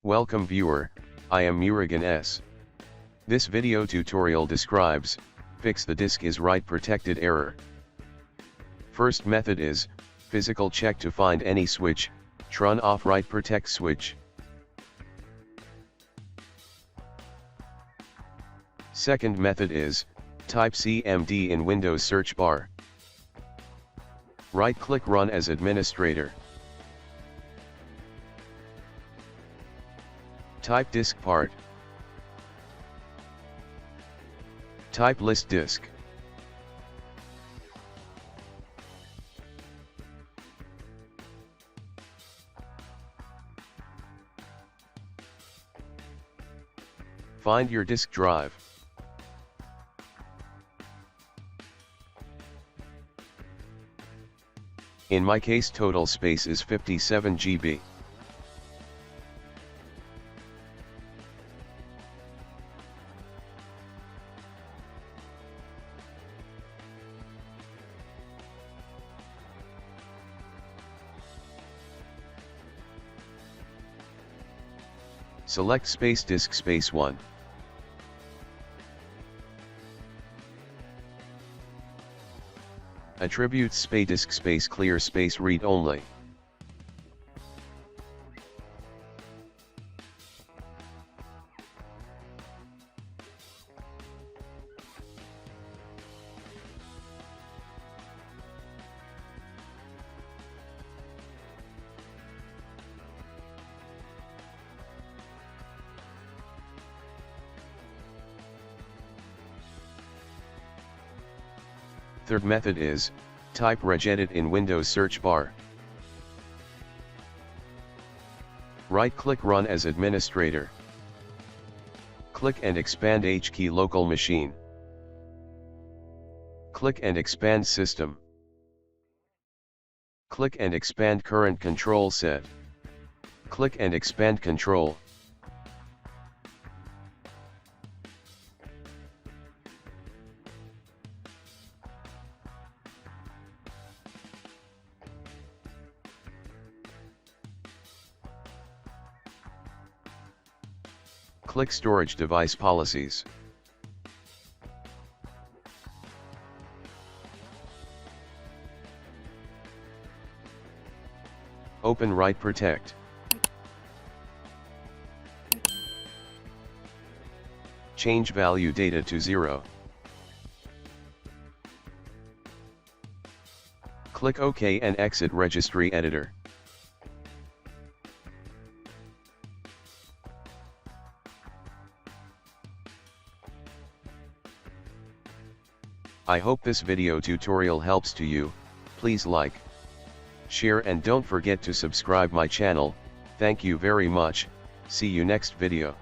Welcome viewer, I am Murugan S. This video tutorial describes, fix the disk is write protected error. First method is, physical check to find any switch, turn off write protect switch. Second method is, type CMD in Windows search bar. Right-click Run as administrator. Type disk part. Type list disk. Find your disk drive. In my case total space is 57 GB. Select space disk space 1. Attributes space disk space clear space read only. Third method is, type regedit in Windows search bar. Right-click Run as administrator. Click and expand HKey local machine. Click and expand system. Click and expand current control set. Click and expand control. Click Storage Device Policies. Open Write Protect. Change value data to 0. Click OK and exit Registry Editor. I hope this video tutorial helps to you. Please like, share and don't forget to subscribe my channel. Thank you very much. See you next video.